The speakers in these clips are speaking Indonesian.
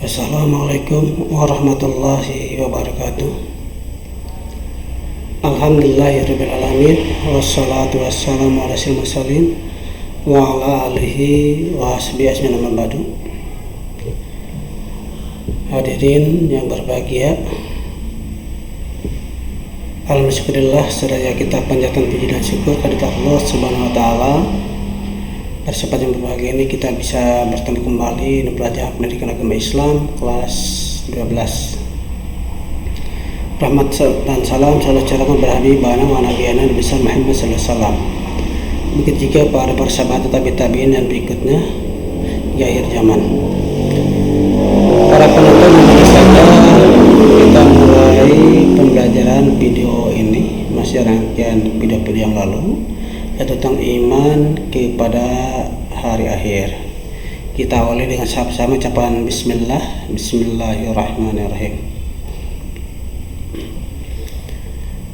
Assalamualaikum warahmatullahi wabarakatuh. Alhamdulillahirrabbilalamin. Wassalatu wassalamu ala sayyidil mursalin wa ala alihi wa sahbihi ajmain, amma ba'du. Hadirin yang berbahagia, alhamdulillah seraya kita panjatkan puji dan syukur kepada Allah Subhanahu wa taala. Pada kesempatan yang berbahagia ini kita bisa bertemu kembali dan belajar pendidikan agama Islam kelas 12. Rahmat dan salam selalu curahkan berhabib bana wa nabiyana besar Muhammad sallallahu alaihi wasallam. Begitu juga para sahabat tabi'in dan berikutnya di akhir zaman. Para penonton yang saya, kita mulai pembelajaran video ini, masih rangkaian video-video yang lalu, yaitu tentang iman kepada hari akhir. Kita awali dengan sama-sama ucapan Bismillahirrahmanirrahim.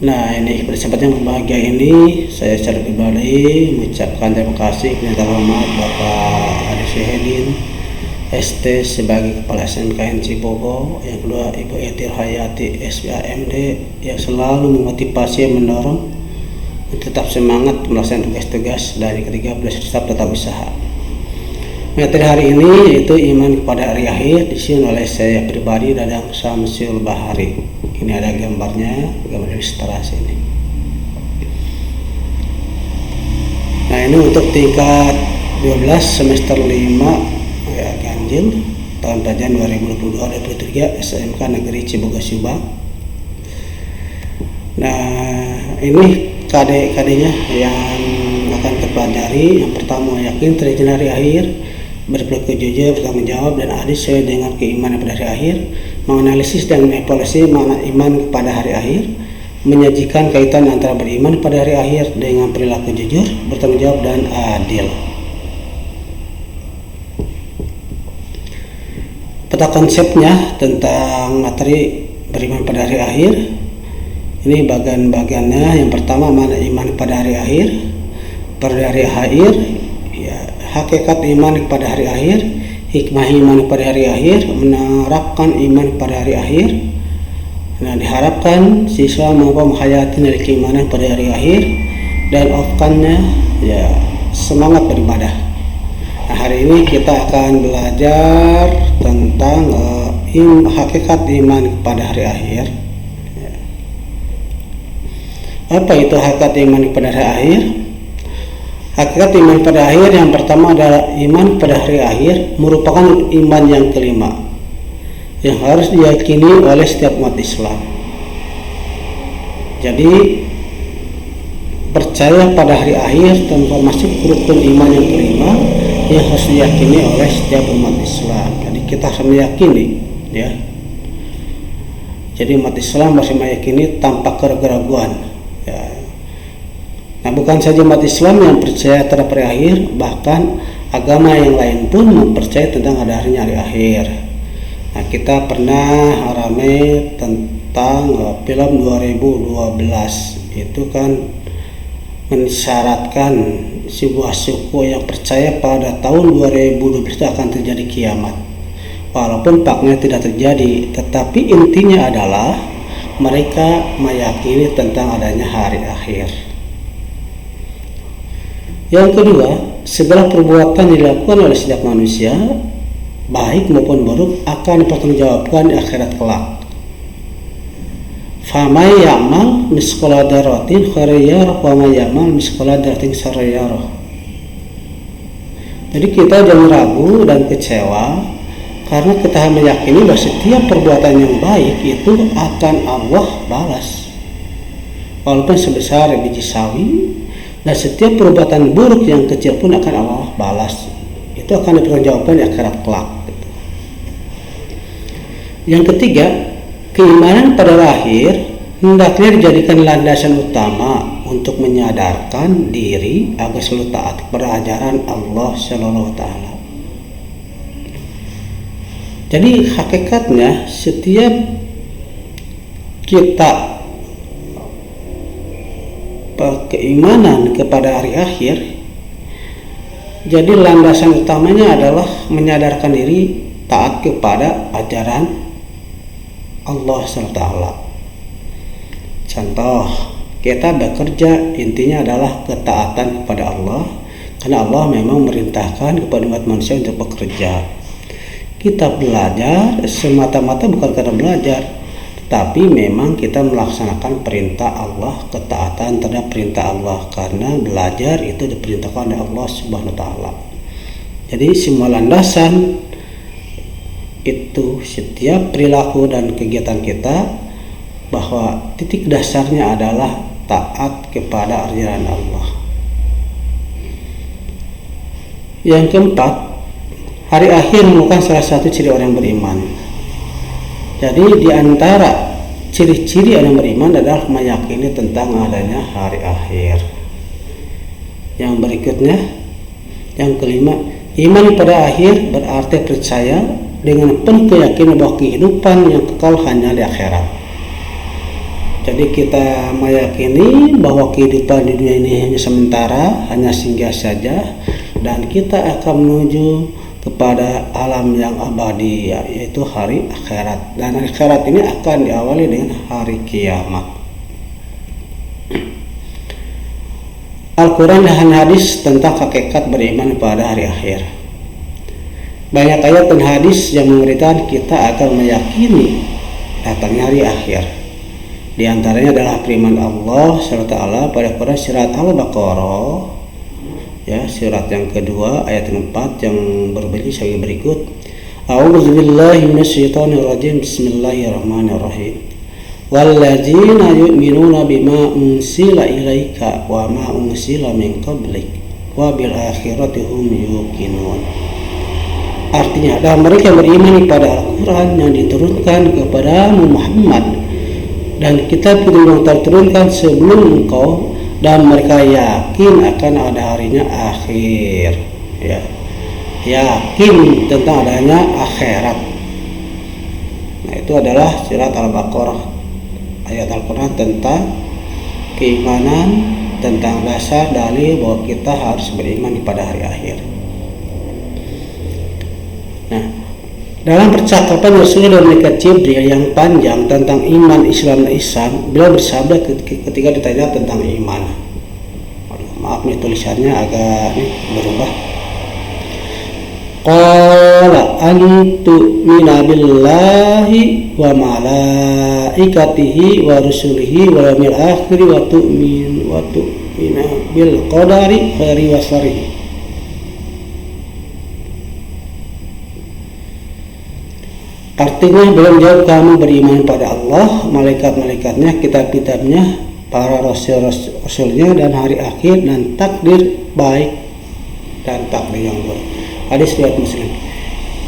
Nah, ini pada kesempatan yang berbahagia ini saya secara pribadi mengucapkan terima kasih kepada hormat Bapak Adi Syahidin ST sebagai Kepala SMKN Cibogo, yang kedua Ibu Etir Hayati SBAMD yang selalu memotivasi dan mendorong tetap semangat melaksanakan tugas-tugas, dan yang ketiga tetap usaha. Materi hari ini yaitu iman kepada hari akhir, disusun oleh saya pribadi Dadang Samsul Bahari. Ini ada gambarnya, gambar ilustrasi ini. Nah, ini untuk tingkat 12 semester 5 ya, ganjil tahun pelajaran 2022-2023 SMK Negeri Cibogo Subang. Nah, ini KD-KD-nya yang akan terpelajari. Yang pertama, yakin terjadinya hari akhir, berperilaku jujur, bertanggung jawab dan adil sesuai dengan keimanan pada hari akhir, menganalisis dan mengevaluasi makna iman kepada hari akhir, menyajikan kaitan antara beriman pada hari akhir dengan perilaku jujur, bertanggung jawab dan adil. Peta konsepnya tentang materi beriman pada hari akhir. Ini bagian-bagiannya. Yang pertama, mana iman pada hari akhir. Pada hari akhir, ya, hakikat iman kepada hari akhir, hikmah iman pada hari akhir, menerapkan iman pada hari akhir. Nah, diharapkan siswa mampu menghayati nilai keimanan pada hari akhir dan ofkannya ya semangat beribadah. Nah, hari ini kita akan belajar tentang hakikat iman kepada hari akhir. Apa itu hakikat iman pada hari akhir? Hakikat iman pada akhir yang pertama adalah iman pada hari akhir merupakan iman yang kelima yang harus diyakini oleh setiap umat Islam. Jadi percaya pada hari akhir termasuk rukun iman yang kelima yang harus diyakini oleh setiap umat Islam. Jadi kita harus meyakini, ya. Jadi umat Islam harus meyakini tanpa keraguan. Ya. Nah, bukan saja umat Islam yang percaya terhadap hari akhir, bahkan agama yang lain pun mempercayai tentang adanya hari akhir. Nah, kita pernah rame tentang film 2012. Itu kan mensyaratkan sebuah suku yang percaya pada tahun 2012 akan terjadi kiamat. Walaupun faktanya tidak terjadi, tetapi intinya adalah mereka meyakini tentang adanya hari akhir. Yang kedua, segala perbuatan dilakukan oleh setiap manusia, baik maupun buruk, akan dipertanggungjawabkan di akhirat kelak. Famay ya'mal misqala dzarratin khairan yarah wa may ya'mal misqala dzarratin syarran yarah. Jadi kita jangan ragu dan kecewa, karena kita meyakini bahwa setiap perbuatan yang baik itu akan Allah balas, walaupun sebesar biji sawi, dan setiap perbuatan buruk yang kecil pun akan Allah balas. Itu akan dipertanggungjawabkan di akhirat kelak. Yang ketiga, keimanan pada akhir hendaknya dijadikan landasan utama untuk menyadarkan diri agar selalu taat kepada ajaran Allah Subhanahu wa taala. Jadi hakikatnya setiap kita keimanan kepada hari akhir, jadi landasan utamanya adalah menyadarkan diri taat kepada ajaran Allah SWT. Contoh, kita bekerja intinya adalah ketaatan kepada Allah, karena Allah memang merintahkan kepada umat manusia untuk bekerja. Kita belajar semata-mata bukan karena belajar, tetapi memang kita melaksanakan perintah Allah, ketaatan terhadap perintah Allah, karena belajar itu diperintahkan oleh Allah Subhanahu wa taala. Jadi semua landasan itu, setiap perilaku dan kegiatan kita, bahwa titik dasarnya adalah taat kepada ajaran Allah. Yang keempat, hari akhir merupakan salah satu ciri orang beriman. Jadi di antara ciri-ciri orang beriman adalah meyakini tentang adanya hari akhir. Yang berikutnya, yang kelima, iman pada akhir berarti percaya dengan penuh keyakinan bahwa kehidupan yang kekal hanya di akhirat. Jadi kita meyakini bahwa kehidupan di dunia ini hanya sementara, hanya singgah saja, dan kita akan menuju kepada alam yang abadi, yaitu hari akhirat. Dan hari akhirat ini akan diawali dengan hari kiamat. Al-Quran dan hadis tentang hakikat beriman pada hari akhir. Banyak ayat dan hadis yang memberitakan kita akan meyakini datangnya hari akhir. Di antaranya adalah firman Allah SWT pada Quran surat Al-Baqarah, ya, surat yang kedua ayat 4 yang berbunyi sebagai berikut. A'udzubillahi minasyaitonirrajim. Bismillahirrahmanirrahim. Walladzina yu'minuna bima unsila ilaika wa ma unsila min qablik wa bil akhirati hum yuqinun. Artinya, dan mereka beriman pada Al-Quran yang diturunkan kepada Muhammad dan kitab yang terturunkan sebelum engkau, dan mereka yakin akan ada harinya akhir, ya, yakin tentang adanya akhirat. Nah, itu adalah surat Al-Baqarah, ayat Al-Quran tentang keimanan, tentang dasar dalil bahwa kita harus beriman pada hari akhir. Nah, dalam percakapan Rasulullah dan malaikat Jibril yang panjang tentang iman, Islam dan ihsan, beliau bersabda ketika ditanya tentang iman. Maaf nih, tulisannya agak berubah. Qala antu'mina billahi wa malaikatihi wa rusulihi wa yawmil akhir wa tu'mina bil qadari khairi wa syarrihi. Artinya beliau menjawab, kamu beriman pada Allah, malaikat-malaikatnya, kitab-kitabnya, para rasul-rasulnya, dan hari akhir, dan takdir baik dan takdir yang buruk. Hadis riwayat Muslim.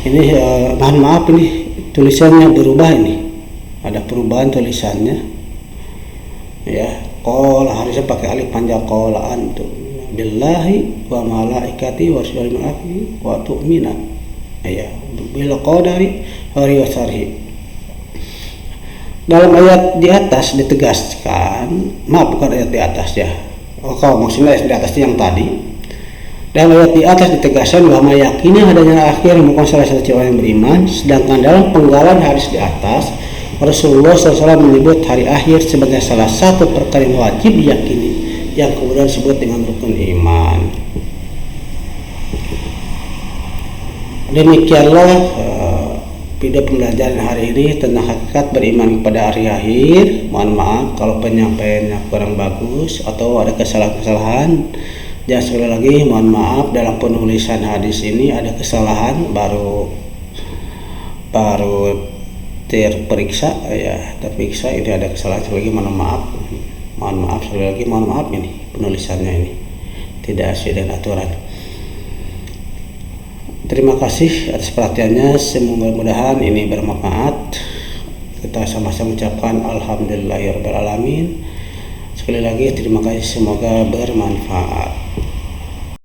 Ini mohon maaf, ini tulisannya berubah, ini ada perubahan tulisannya, ya. Qala harusnya pakai alif panjang, qala antu billahi wa malaikati wa rasulil akhir wa tu'mina, ya, bil qadari hari wasarhi. Dalam ayat di atas ditegaskan, maaf bukan ayat di atas ya, maksudnya ayat di atas yang tadi. Dalam ayat di atas ditegaskan bahwa meyakini adanya akhir merupakan salah satu orang yang beriman, sedangkan dalam penggalan hadis di atas Rasulullah SAW menyebut hari akhir sebagai salah satu perkara yang wajib diyakini, yang kemudian disebut dengan rukun iman. Demikianlah video pembelajaran hari ini tentang hakikat beriman kepada hari akhir. Mohon maaf kalau penyampaiannya kurang bagus atau ada kesalahan-kesalahan. Jangan sekali lagi mohon maaf, dalam penulisan hadis ini ada kesalahan, baru terperiksa, ya, terperiksa ini ada kesalahan. Sekali lagi mohon maaf sekali lagi mohon maaf, ini penulisannya ini tidak sesuai dengan aturan. Terima kasih atas perhatiannya, semoga mudahan ini bermanfaat. Kita sama-sama ucapkan alhamdulillahirabbil alamin. Sekali lagi terima kasih, semoga bermanfaat.